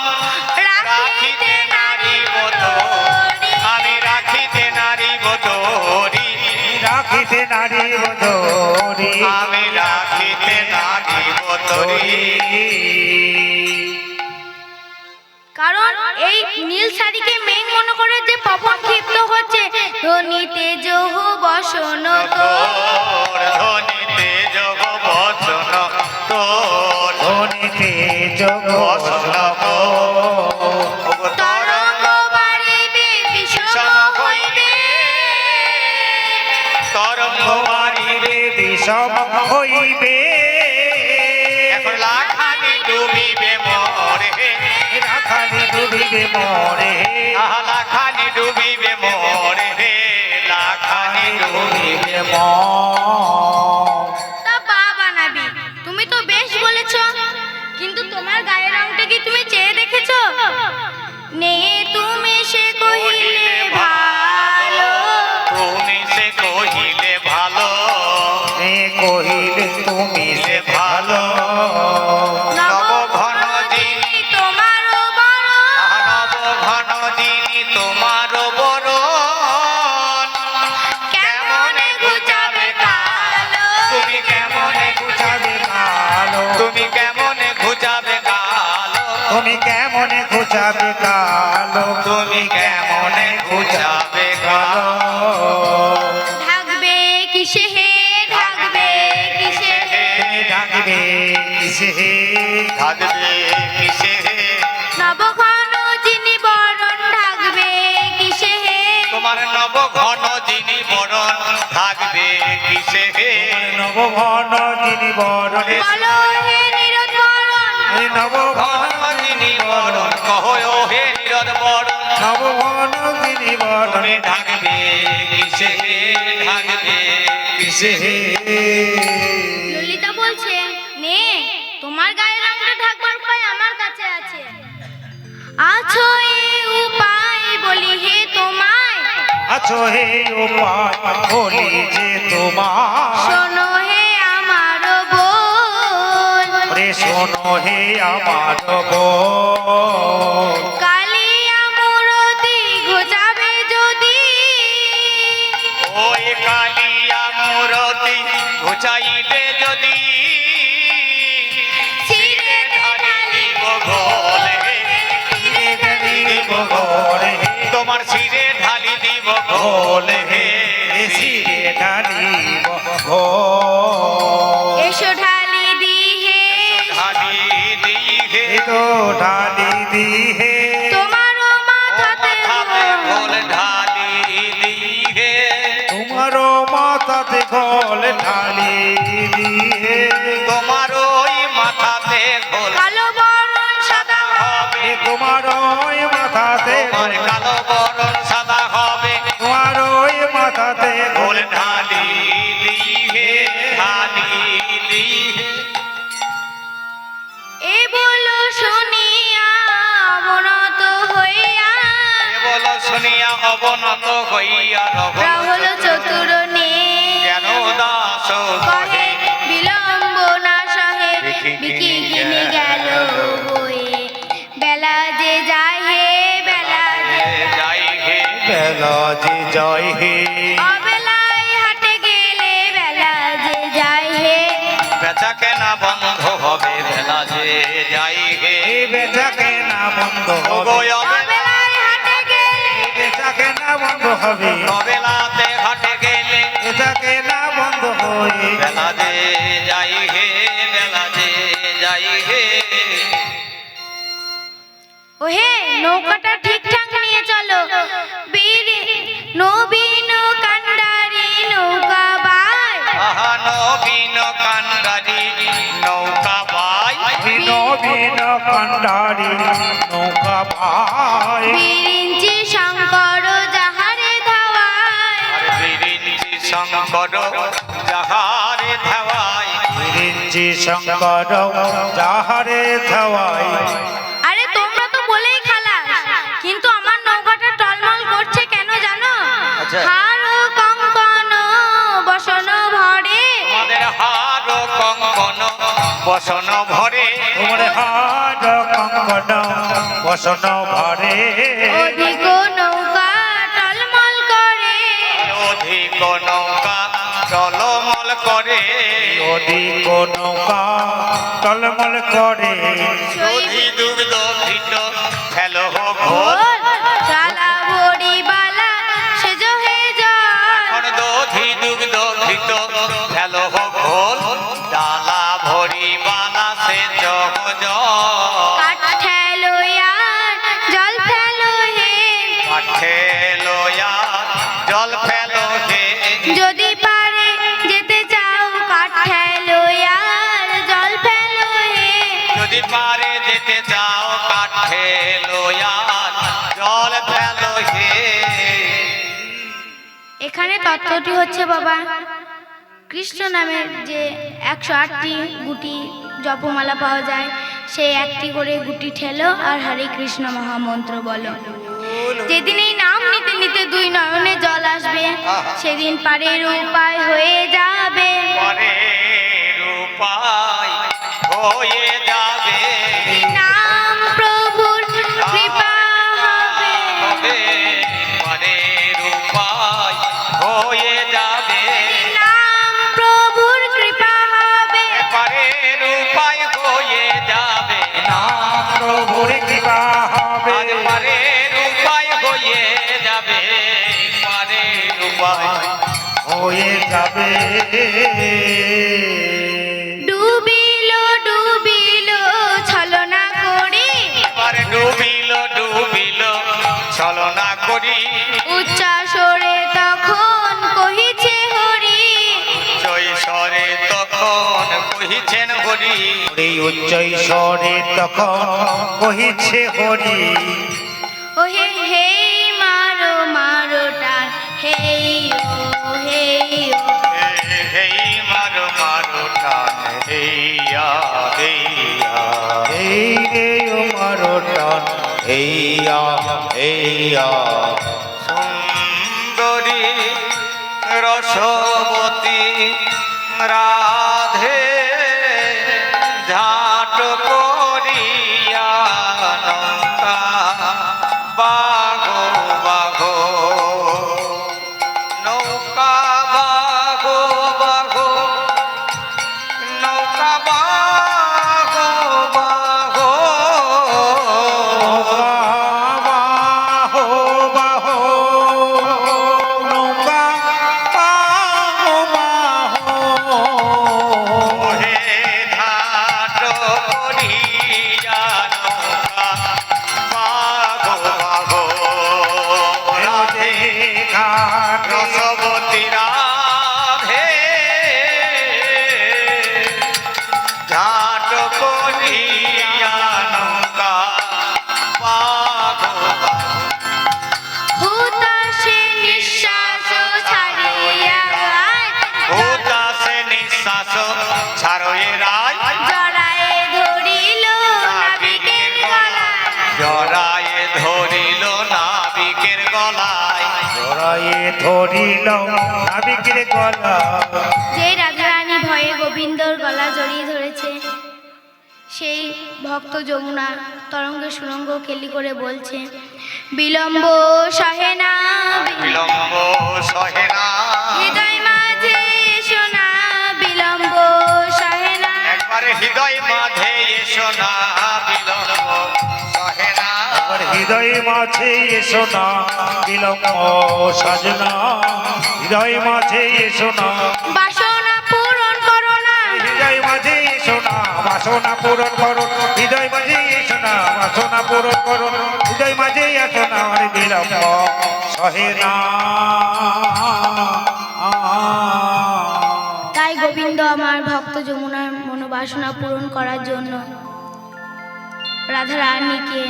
রাখিতে নারী বধূরি আমি রাখিতে নারী বধূরি রাখিতে নারী বধূরি আমি রাখিতে নারী বধূরি কারণ এই নীল শাড়িকে মেঘ মনে করে যে পবন ক্ষিপ্ত হচ্ছে ধনিতে জহ বসন তো তোর ধ্বনিতে জগ বচন তোর ধনিতে যোগ বচন তরঙ্গ বাড়িবে বিষম হইবে তরঙ্গ বাড়িরে বিষম হইবে এখন লাখানি ডুবিবে মরে রাখালি ডুবিবে মরে আহা লাখানি ডুবিবে মরে লাখানি ডুবিবে ডুবিবে মর তা বাবা নাবি তুমি তো বেশ বলেছো কিন্তু তোমার গায়ের রংটা কি তুমি চেয়ে দেখেছো নে তুমি সে কহিলে ভালো তুমি সে কহিলে ভালো এ কহিলে তুমি সে ভালো নব ঘন দিনী তোমারও বড় নব ঘন দিনী তোমার বরণ কেমনে ঘুচাবে কালো তুমি কেমনে ঘুচাবে কালো তুমি কেমনে ঘুচাবে কালো তুমি কেমনে ঘুচাবে কালো তুমি কেমনে ঘুচাবে কালো ঢাকবে কিসে হে ঢাকবে কিসে হে তুমি ডাকবে কিসে থাকবে কিসে নবঘন যিনি বরণ ঢাকবে কিসে হে তোমার নব ঘন যিনি বরণ থাকবে কিসে নবঘন যিনি বরণে বলো হে নিরোধ বরণ নবঘন যিনি বরণ কহো হে নিরদ বরণ নবঘন যিনি বরণে তুমি ঢাকবে কিসে ঢাকবে কিসে ললিতা বলছে নে তোমার গায়ের রংটা ঢাকবার উপায় আমার কাছে আছে আছো এই উপায় বলি হে তোমায় আছো হে উপায় বলি যে তোমার শোনো হে আমার বোন রে শোনো হে আমার বোন কালিয়া মূরতি ঘোচাবে যদি ওই কালিয়া মূরতি ঘুচাইলে যদি শিরে ধারি দিব গোলে দিব ঘরে তোমার শিরে ঢালি দিব গোলে শিরে ঢালিব ঘর এসো ঢালি দিহে ঢালি দিহে তো ঢালি দিহে তোমারও মাথাতে মাথাতে ঘোল। গোল ঢালি দিহে তোমারও মাথাতে গোল ঢালি দিহে তোমার ওই মাথাতে গোল কালো বরণ সাদা হবে তোমার ওই মাথাতে তোমার কালো বরণ সাদা হবে তোমার ওই মাথাতে গোল ঢালি দিহে ঢালি দিহে এ বলো শুনি শুনিয়া অবনত হইয়া রাহুল চতুর নে জ্ঞান দাস কহে বিলম্ব না সহে বিকি কিনে গেল বয়ে বেলা যে যায় হে বেলা যে যাই হে বেলা যে জয় হে অবেলায় হাটে গেলে বেলা যে যায় হে বেচা কেনা বন্ধ হবে বেলা যে যাই হে এই বেচা কেনা বন্ধ ওগো হবে অবেলায় হাটে গেলে বেচা কেনা বন্ধ হবে বেলাতে হাটে গেলে বেচা কেনা বন্ধ হয়ে বেলা যে যাই হে বেলা যে যাই হে ওহে নৌকাটা ঠিকঠাক নিয়ে চলো বীর নবীন কান্ডারি নৌকা বাই আহা নবীন কান্ডারি নৌকা বাই নবীন কান্ডারি নৌকা ভাই বীরিঞ্চি শঙ্কর যাহারে ধাওয়ায় বিরিঞ্চি শঙ্কর যাহারে ধাওয়াই বিরিঞ্চি শঙ্কর যাহারে ধাওয়াই আরে তোমরা তো বলেই খালাস কিন্তু আমার নৌকাটা টলমল করছে কেন জানো আচ্ছা। হার কঙ্কন বসন ভরে তোমাদের হার কঙ্কন বসন ভরে তোমার হাত কঙ্কন বসন ভরে অধিক নৌকা টলমল করে অধিক নৌকা চলমল করে অধিক নৌকা টলমল করে দধি দুগ্ধ ঘৃত ফেলো ঘোল ঘোল চালা ভরি বালা সেজ হে জল এখন দধি দুগ্ধ ঘৃত ফেলো ঘোল ডালা ভরি বালা সে জগ কাঠ ঠেলো আর জল ফেলো হে মাঠে লোয়া জল ফেলো হে যদি পারে যেতে চাও কাঠ ঠেলো আর জল ফেলো হে যদি পারে যেতে চাও কাঠে লোয়া জল ফেলো হে এখানে তত্ত্বটি হচ্ছে বাবা কৃষ্ণ নামের যে 108টি গুটি জপমালা পাওয়া যায় সেই একটি করে গুটি ঠেলো আর হরে কৃষ্ণ মহামন্ত্র বলো যেদিন এই নাম নিতে নিতে দুই নয়নে জল আসবে সেদিন পারের উপায় হয়ে যাবে পরে রূপায় হয়ে যাবে নাম প্রভুর কৃপা হবে হবে পরে রূপায় হয়ে যাবে নাম প্রভুর কৃপা হবে পরে রূপায় হয়ে যাবে নাম প্রভুর কৃপা হবে আজ পরে রূপায় হয়ে যাবে পরে রূপায় হয়ে যাবে ডুবিলো ডুবিলো ছলনা করি পরে ডুবিল ডুবিল ছলনা করি উচ্চাসরে তখন কহিছে হরি জৈশ্বরে তখন কহিছেন হরি এই উচ্চ ঈশ্বরে তখন কহিছে হরি ওহে হে মারো মারো টান হেই ও হেই ও হেই মারো মারো টান হেইয়া হেইয়া এই রে মারো টান এইয়া এইয়া সুন্দরী রসবতী রাধে ঝাট করিয়া নৌকা বাঘো বাঘো নৌকা বাঘো বাঘো নৌকা বাঘো বাঘো বাহো বাহো নৌকা বাহো বাহো গলায় জড়ায়ে ধরিল নাবিকের গলা। যেই রাধারানী ভয়ে গোবিন্দর গলা জড়িয়ে ধরেছে, সেই ভক্ত যমুনা তরঙ্গে সুরঙ্গ কেলি করে বলছে, বিলম্ব সহে না, বিলম্ব সহে না। হৃদয় মাঝে এসো না, বিলম্ব সহে না। একবারে হৃদয় মাঝে এসো না, বিলম্ব সহে না। আমার হৃদয় মাঝে এসো না, বিলম্ব সাজনা। হৃদয় মাঝে এসো না, বাসনা পূরণ করো না, হৃদয় মাঝে এসো না, বাসনা পূরণ করো। হৃদয় মাঝে এসো না, বাসনা পূরণ করো। হৃদয় মাঝে এসো না, আমার বিলম্ব সহে না। তাই গোবিন্দ আমার ভক্ত যমুনার মনোবাসনা পূরণ করার জন্য রাধারানীকে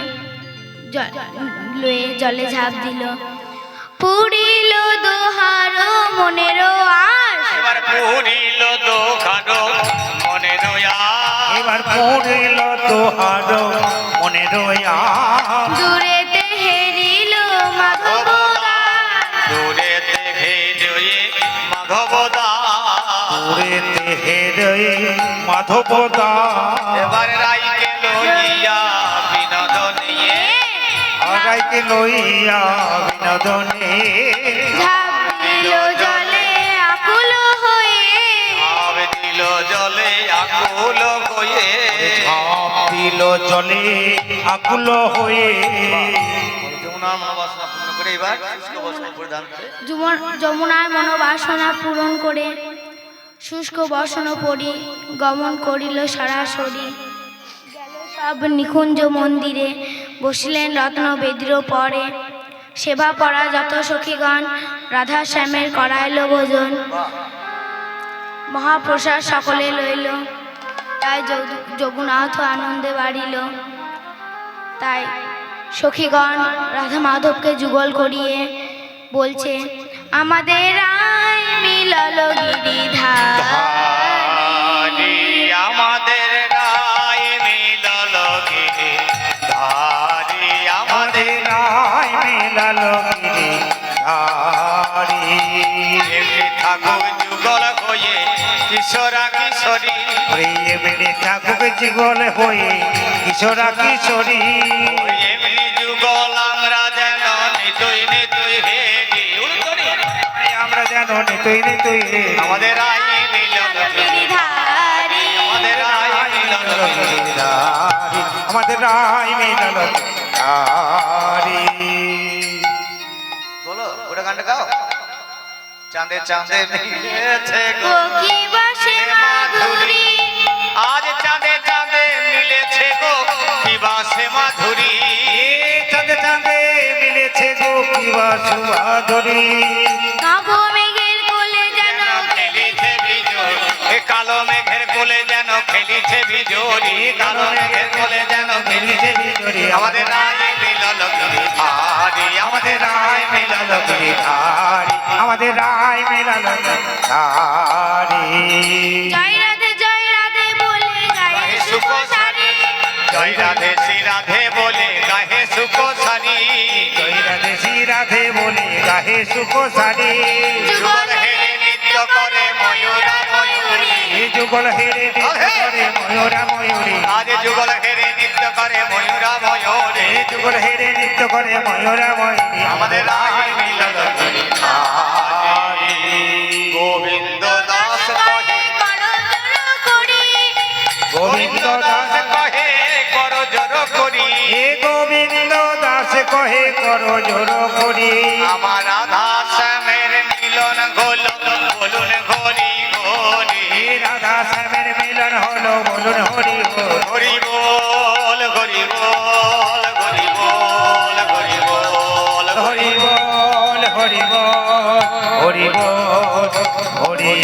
লয়ে জলে ঝাঁপ দিল। পুরিল দোহার মনেরও আশ, এবার পুরিল দোকানো মনে রয়া। এবার পড়িল তোহার মনে রয়া। দূরেতে হেরিল মাধব দাস, দূরে দেখে জয়ে মাধবদা। পুরেতে হেরই মাধবদা। এবার রাইকে লইয়া বিনোদন নিয়ে আগাইকে লইয়া বিনোদনে ঝাঁপ দিল জলে আকুল হয়ে, ভাব দিল জলে আকুল হয়ে। ঝাঁপ দিল জলে আকুল হয়ে। যমুনার মনোবাসনা পূর্ণ করে এবার শুষ্ক বস্ত্র পরিধান করে যমুনার মনোবাসনা পূরণ করে শুষ্ক বসন পরি গমন করিল সরাসরি। গেল সব নিকুঞ্জ মন্দিরে, বসিলেন রত্ন বেদির পরে। সেবা করা যত সখীগণ রাধা শ্যামের করাইল ভোজন। মহাপ্রসাদ সকলে লইল, তাই যমুনাথ আনন্দে বাড়িল। তাই সখীগণ রাধা মাধবকে যুগল করিয়ে বলছে, আমাদের আয় মিলল গিরিধার, ধারি আমাদের রায় মিলল গিরি ধারি আমাদের। রায় মেলাল গিরি ধারি। এমনি ঠাকুর যুগল হয়ে কিশোরা কিশোরী। প্রিয় বেড়ে ঠাকুর যুগল হয়ে কিশোরা কিশোরী। এমনি যুগল আমরা যেন নিতুই নিতুই হেরি। আমরা জানো নিতুই নিতুই রে। আমাদের রায় মিলল গিরিধারী। আমাদের রায় মিলল গিরিধারী। আমাদের রায় মেলাল ধারি। বলো ওটা গানটা গাও। চাঁদে চাঁদে মিলেছে গো কোকি বসে মাধুরী, আজ চাঁদে চাঁদে মিলেছে গো কি বাসে মাধুরী। চাঁদে চাঁদে মিলেছে গো কি বাসুমাধুরী। নব মেঘের কোলে যেন খেলিছে বিজোড় এ কালো মেঘের কোলে যেন খেলিছে বিজোড়ি। কালো মেঘের কোলে যেন খেলিছে বিজোড়ি। আমাদের রায় মিলল গিরিধারী। আমাদের রায় মেলাল গিরিধারী। আমাদের রায় মেলাল ধারি। জয় রাধে বলে গায়ে সুখ সারি, জয় রাধে শ্রী রাধে বলে গাহে সুখ সারি। জয় রাধে শ্রী রাধে বলে গাহে সুখ সারি। যুগল হেরে নৃত্য করে ময়ূরা ময়ূরী। এই যুগল হেরে নৃত্য করে ময়ূরা ময়ূরী। আজ যুগল হেরে নৃত্য করে ময়ূরা ময়ূরী। এই যুগল হেরে নৃত্য করে ময়ূরা ময়ূরী। আমাদের রায় মিলল গিরিধারী। গোবিন্দ দাস কহে করজোড় করি, গোবিন্দ দাস কহে কর জোর করি। হে গোবিন্দ দাস কহে করো জোর করি। আমার রাধা শ্যামের মিলন গোল বলুন ঘরি ঘরি। হে রাধা শ্যামের মিলন হলো বলুন হরি বল। হরি বল হরি বল হরি বল হরি বল হরি বল হরি বল হরি বল হরি